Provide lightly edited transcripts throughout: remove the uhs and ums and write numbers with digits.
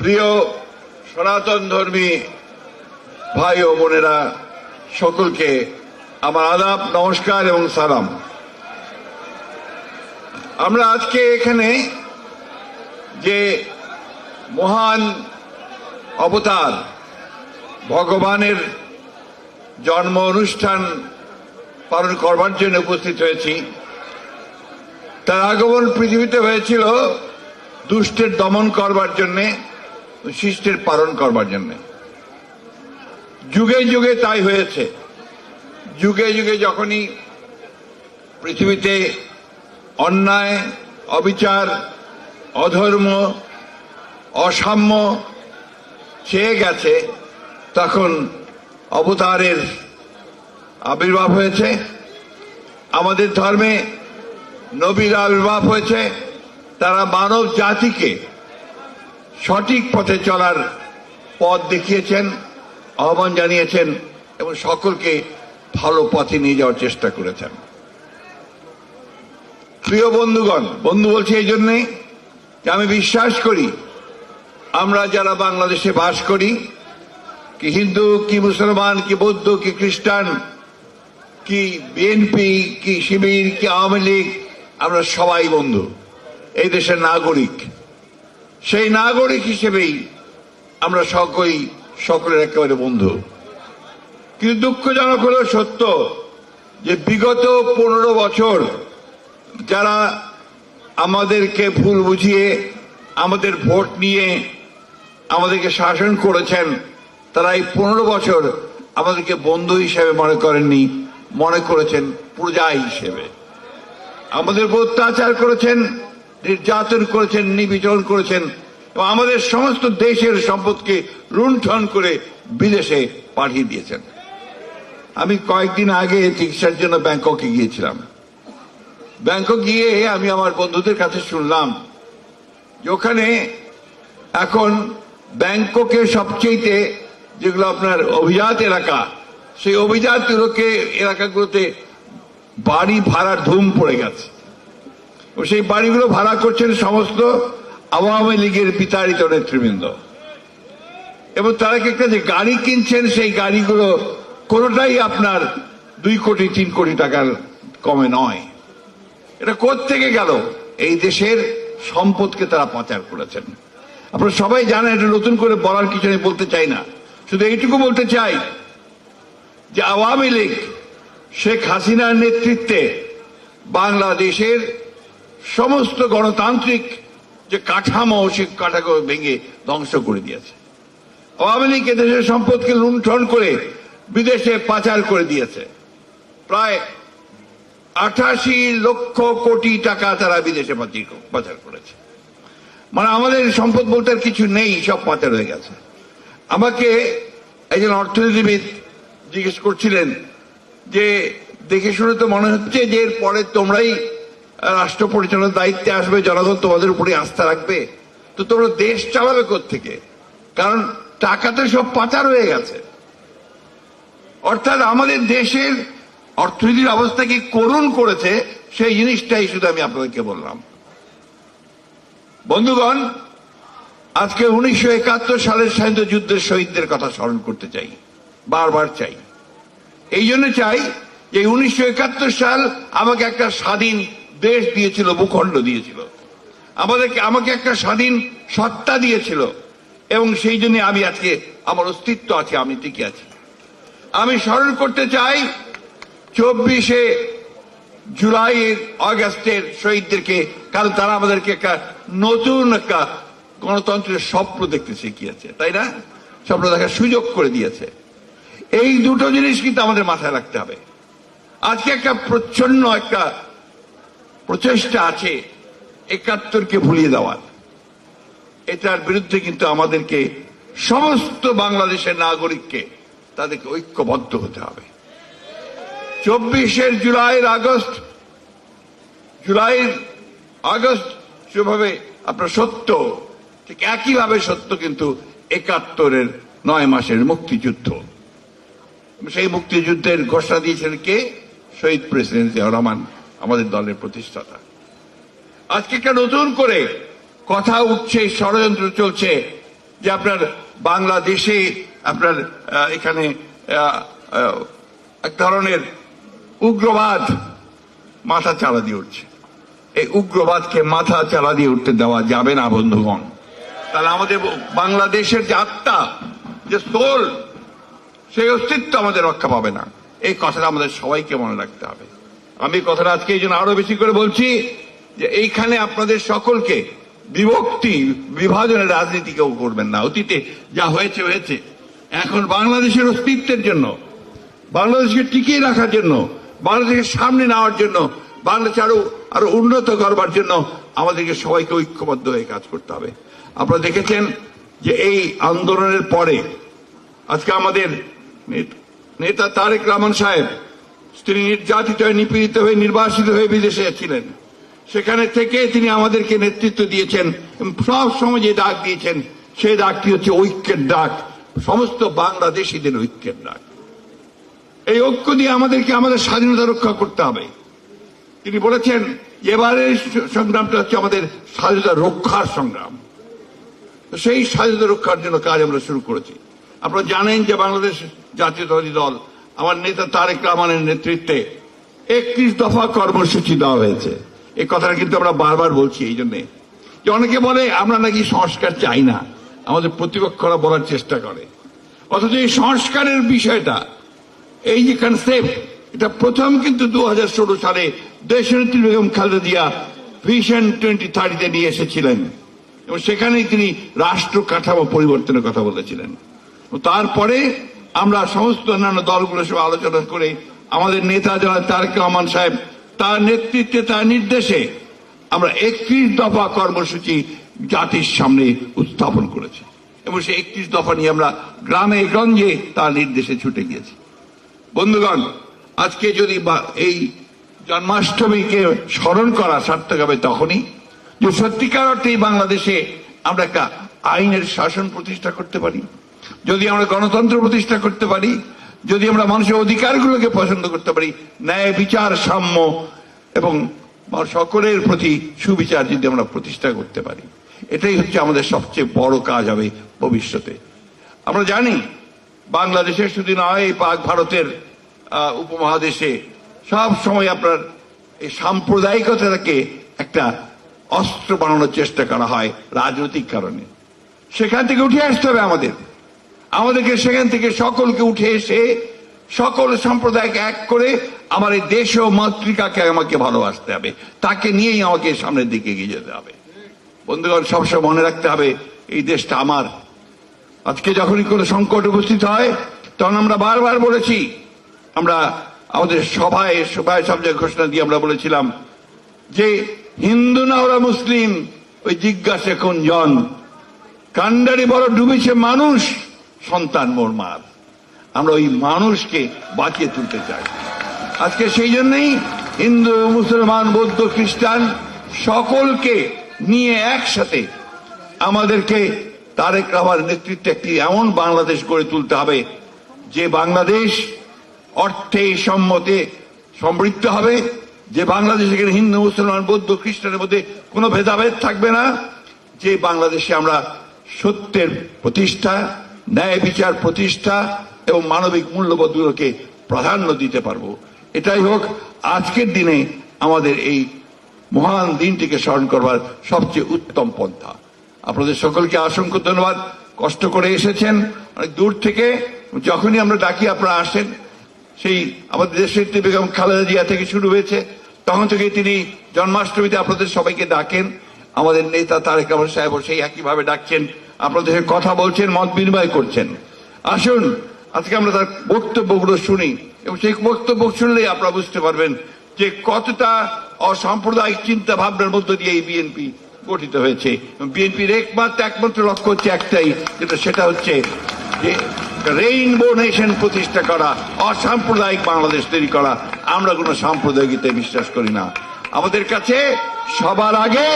প্রিয় সনাতন ধর্মী ভাই ও বোনেরা, সকলকে আমার আদাব, নমস্কার এবং সালাম। আমরা আজকে এখানে যে মহান অবতার ভগবানের জন্ম অনুষ্ঠান পালন করবার জন্য উপস্থিত হয়েছি। তার আগমন পৃথিবীতে হয়েছিল দুষ্টের দমন করবার জন্যে, শিষ্টের পালন করবার জন্যে। যুগে যুগে তাই হয়েছে। যুগে যুগে যখনই পৃথিবীতে অন্যায়, অবিচার, অধর্ম, অসাম্য ছেয়ে গেছে, তখন অবতারের আবির্ভাব হয়েছে। আমাদের ধর্মে নবীর আবির্ভাব হয়েছে। তারা মানব জাতিকে সঠিক পথে চলার পথ দেখিয়েছেন, আহ্বান জানিয়েছেন এবং সকলকে ভালো পথে নিয়ে যাওয়ার চেষ্টা করেছেন। প্রিয় বন্ধুগণ, বন্ধু বলছি এই জন্যে যে আমি বিশ্বাস করি আমরা যারা বাংলাদেশে বাস করি, কি হিন্দু, কি মুসলমান, কি বৌদ্ধ, কি খ্রিস্টান, কি বিএনপি, কি শিবির, কি আওয়ামী লীগ, আমরা সবাই বন্ধু, এই দেশের নাগরিক। সেই নাগরিক হিসেবেই আমরা সকলের একেবারে বন্ধু। কিন্তু দুঃখজনক হলো সত্য যে বিগত 15 বছর যারা আমাদেরকে ভুল বুঝিয়ে, আমাদের ভোট নিয়ে আমাদেরকে শাসন করেছেন, তারা এই 15 বছর আমাদেরকে বন্ধু হিসেবে মনে করেননি, মনে করেছেন প্রজা হিসেবে। আমাদের উপর অত্যাচার করেছেন, নির্যাতন করেছেন, নিপীড়ন করেছেন এবং আমাদের সমস্ত দেশের সম্পদকে লুণ্ঠন করে বিদেশে পাঠিয়ে দিয়েছেন। আমি কয়েকদিন আগে চিকিৎসার জন্য ব্যাংককে গিয়েছিলাম। ব্যাংকক গিয়ে আমি আমার বন্ধুদের কাছে শুনলাম যে ওখানে এখন ব্যাংককের সবচেয়ে যেগুলো আপনার অভিজাত এলাকা, সেই অভিজাত এলাকাগুলোতে বাড়ি ভাড়ার ধুম পড়ে গেছে। সেই বাড়িগুলো ভাড়া করছেন সমস্ত আওয়ামী লীগের বিতাড়িত নেতৃবৃন্দ এবং তারা একটা যে গাড়ি কিনছেন, সেই গাড়িগুলো কোনোটাই আপনার 2 কোটি 3 কোটি টাকার কমে নয়। এটা কোত্থেকে গেল? এই দেশের সম্পদকে তারা পাচার করেছেন। আপনারা সবাই জানেন, এটা নতুন করে বলার কিছু আমি বলতে চাই না। শুধু এইটুকু বলতে চাই যে আওয়ামী লীগ শেখ হাসিনার নেতৃত্বে বাংলাদেশের সমস্ত গণতান্ত্রিক যে কাঠামো, সে কাঠামো ভেঙে ধ্বংস করে দিয়েছে। আওয়ামী লীগ দেশের সম্পদকে লুণ্ঠন করে বিদেশে পাচার করে দিয়েছে। প্রায় 88 লক্ষ কোটি টাকা তারা বিদেশে পাচার করেছে। মানে আমাদের সম্পদ বলতে আর কিছু নেই, সব পাচার হয়ে গেছে। আমাকে একজন অর্থনীতিবিদ জিজ্ঞেস করছিলেন যে দেখে শুনে তো মনে হচ্ছে যে এর পরে তোমরাই রাষ্ট্র পরিচালনার দায়িত্বে আসবে, জনগণ তোমাদের উপরে আস্থা রাখবে, তো তোমরা দেশ চালাবে কোত্থেকে? কারণ টাকাতে সব পাচার হয়ে গেছে। অর্থাৎ আমাদের দেশের অর্থনীতির অবস্থা কি করুণ করেছে, সেই জিনিসটাই শুধু আমি আপনাদেরকে বললাম। বন্ধুগণ, আজকে 1971 সালের স্বাধীনতা যুদ্ধের শহীদদের কথা স্মরণ করতে চাই, বারবার চাই। এই জন্য চাই যে 1971 সাল আমাকে একটা স্বাধীন দেশ দিয়েছিল, ভূখণ্ড দিয়েছিল, আমাকে একটা স্বাধীন সত্তা দিয়েছিল এবং সেই জন্য আমি আজকে আমার অস্তিত্ব আছে, আমি টিকে আছি। আমি স্মরণ করতে চাই 24শে জুলাই, আগস্টের শহীদদেরকে, কারণ তারা আমাদেরকে একটা নতুন একটা গণতন্ত্রের স্বপ্ন দেখতে শিখিয়েছে, তাই না? স্বপ্ন দেখার সুযোগ করে দিয়েছে। এই দুটো জিনিস কিন্তু আমাদের মাথায় রাখতে হবে। আজকে একটা প্রচ্ছন্ন একটা প্রচেষ্টা আছে 71কে ভুলিয়ে দেওয়ার। এটার বিরুদ্ধে কিন্তু আমাদেরকে সমস্ত বাংলাদেশের নাগরিককে তাদেরকে ঐক্যবদ্ধ হতে হবে। 24শে জুলাইয়ের আগস্ট যেভাবে আপনার সত্য, ঠিক একইভাবে সত্য কিন্তু 71-এর 9 মাসের মুক্তিযুদ্ধ। সেই মুক্তিযুদ্ধের ঘোষণা দিয়েছিলেন কে? শহীদ প্রেসিডেন্ট জিয়াউর রহমান, আমাদের দলের প্রতিষ্ঠাতা। আজকে একটা নতুন করে কথা উঠছে, ষড়যন্ত্র চলছে যে আপনার বাংলাদেশে আপনার এখানে এক ধরনের উগ্রবাদ মাথা চালা দিয়ে উঠছে। এই উগ্রবাদকে মাথা চালা দিয়ে উঠতে দেওয়া যাবে না বন্ধুগণ। তাহলে আমাদের বাংলাদেশের যে আত্মা, যে সোল, সেই অস্তিত্ব আমাদের রক্ষা পাবে না। এই কথাটা আমাদের সবাইকে মনে রাখতে হবে। আমি কথাটা আজকে এই জন্য আরো বেশি করে বলছি যে এইখানে আপনাদের সকলকে বিভক্তি বিভাজনের রাজনীতি কেউ করবেন না। অতীতে যা হয়েছে হয়েছে। এখন বাংলাদেশের অস্তিত্বের জন্য, বাংলাদেশকে টিকিয়ে রাখার জন্য, বাংলাদেশের সামনে নেওয়ার জন্য, বাংলাদেশ আরো উন্নত করবার জন্য আমাদেরকে সবাইকে ঐক্যবদ্ধ হয়ে কাজ করতে হবে। আপনারা দেখেছেন যে এই আন্দোলনের পরে আজকে আমাদের নেতা তারেক রহমান সাহেব, তিনি নির্যাতিত হয়ে, নিপীড়িত হয়ে, নির্বাসিত হয়ে বিদেশে ছিলেন। সেখানে থেকে তিনি আমাদেরকে নেতৃত্ব দিয়েছেন। সব সময় যে ডাক দিয়েছেন, সেই ডাকটি হচ্ছে ঐক্যের ডাক, সমস্ত বাংলাদেশিদের ঐক্যের ডাক। এই ঐক্য দিয়ে আমাদেরকে আমাদের স্বাধীনতা রক্ষা করতে হবে। তিনি বলেছেন এবারের সংগ্রামটা হচ্ছে আমাদের স্বাধীনতা রক্ষার সংগ্রাম। সেই স্বাধীনতা রক্ষার জন্য কাজ আমরা শুরু করেছি। আপনারা জানেন যে বাংলাদেশ জাতীয়তাবাদী দল, আমার নেতা তারেক রহমানের নেতৃত্বে 31 দফা কর্মসূচি দেওয়া হয়েছে। এই কথাটা কিন্তু আমরা বারবার বলছি এই জন্যে যে অনেকে বলে আমরা নাকি সংস্কার চাই না, আমাদের প্রতিপক্ষরা বলার চেষ্টা করে। অথচ এই সংস্কারের বিষয়টা, এই যে কনসেপ্ট, এটা প্রথম কিন্তু 2016 সালে দেশনেত্রী বেগম খালেদা জিয়া ভিশন 2030 নিয়ে এসেছিলেন এবং সেখানেই তিনি রাষ্ট্র কাঠামো পরিবর্তনের কথা বলেছিলেন। তারপরে আমরা সমস্ত অন্যান্য দলগুলোর সঙ্গে আলোচনা করে আমাদের নেতা যারা তারেক রহমান সাহেব, তার নেতৃত্বে, তার নির্দেশে আমরা 31 দফা কর্মসূচি জাতির সামনে উত্থাপন করেছি এবং সেই 31 দফা নিয়ে আমরা গ্রামে গঞ্জে তার নির্দেশে ছুটে গিয়েছি। বন্ধুগণ, আজকে যদি এই জন্মাষ্টমীকে স্মরণ করা সার্থক হবে তখনই যে সত্যিকার অর্থে বাংলাদেশে আমরা একটা আইনের শাসন প্রতিষ্ঠা করতে পারি, যদি আমরা গণতন্ত্র প্রতিষ্ঠা করতে পারি, যদি আমরা মানুষের অধিকারগুলোকে পছন্দ করতে পারি, ন্যায় বিচার, সাম্য এবং সকলের প্রতি সুবিচার যদি আমরা প্রতিষ্ঠা করতে পারি, এটাই হচ্ছে আমাদের সবচেয়ে বড় কাজ হবে ভবিষ্যতে। আমরা জানি বাংলাদেশের শুধু নয়, এই পাক ভারতের উপমহাদেশে সব সময় আপনার এই সাম্প্রদায়িকতাকে একটা অস্ত্র বানানোর চেষ্টা করা হয় রাজনৈতিক কারণে। সেখান থেকে উঠে আসতে হবে আমাদেরকে সেখান থেকে সকলকে উঠে এসে সকল সম্প্রদায়কে এক করে আমার এই দেশ ও মাতৃকাকে আমাকে ভালোবাসতে হবে, তাকে নিয়েই আমাকে সামনের দিকে এগিয়ে যেতে হবে। বন্ধুগণ, সবসময় মনে রাখতে হবে এই দেশটা আমার। আজকে যখনই কোনো সংকট উপস্থিত হয় তখন আমরা বারবার বলেছি, আমরা আমাদের সভায় সব জায়গায় ঘোষণা দিয়ে আমরা বলেছিলাম যে হিন্দু না ওরা মুসলিম, ওই জিজ্ঞাসা কোন জন, কান্ডারি বড় ডুবেছে মানুষ, সন্তান মোর মার। আমরা ওই মানুষকে বাঁচিয়ে তুলতে চাই। আজকে সেই জন্যই হিন্দু, মুসলমান, বৌদ্ধ, খ্রিস্টান সকলকে নিয়ে একসাথে আমাদেরকে তারেক রহমানের নেতৃত্বে একটি এমন বাংলাদেশ গড়ে তুলতে হবে যে বাংলাদেশ অর্থে, সম্মতে সমৃদ্ধ হবে, যে বাংলাদেশ এখানে হিন্দু, মুসলমান, বৌদ্ধ, খ্রিস্টানের মধ্যে কোনো ভেদাভেদ থাকবে না, যে বাংলাদেশে আমরা সত্যের প্রতিষ্ঠা, ন্যায় বিচার প্রতিষ্ঠা এবং মানবিক মূল্যবোধগুলোকে প্রাধান্য দিতে পারবো। এটাই হোক আজকের দিনে আমাদের এই মহান দিনটিকে স্মরণ করবার সবচেয়ে উত্তম পন্থা। আপনাদের সকলকে অসংখ্য ধন্যবাদ। কষ্ট করে এসেছেন অনেক দূর থেকে, যখনই আমরা ডাকি আপনারা আসেন। সেই আমাদের দেশের বেগম খালেদা জিয়া থেকে শুরু হয়েছে, তখন থেকে তিনি জন্মাষ্টমীতে আপনাদের সবাইকে ডাকেন। আমাদের নেতা তারেক রহমান সাহেব সেই একইভাবে ডাকছেন, আপনাদের কথা বলছেন, মত বিনিময় করছেন। আসুন আজকে আমরা তার বক্তব্যগুলো শুনি এবং সেই বক্তব্য শুনলেই আপনারা বুঝতে পারবেন যে কতটা অসাম্প্রদায়িক চিন্তা ভাবনার মধ্য দিয়ে এই বিএনপি গঠিত হয়েছে। বিএনপির একমাত্র লক্ষ্য হচ্ছে একটাই, সেটা হচ্ছে যে রেইনবো নেশন প্রতিষ্ঠা করা, অসাম্প্রদায়িক বাংলাদেশ তৈরি করা। আমরা কোনো সাম্প্রদায়িকতায় বিশ্বাস করি না। আমাদের কাছে সবার আগে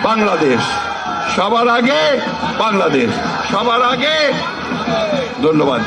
বাংলাদেশ, সবার আগে বাংলাদেশ, সবার আগে। ধন্যবাদ।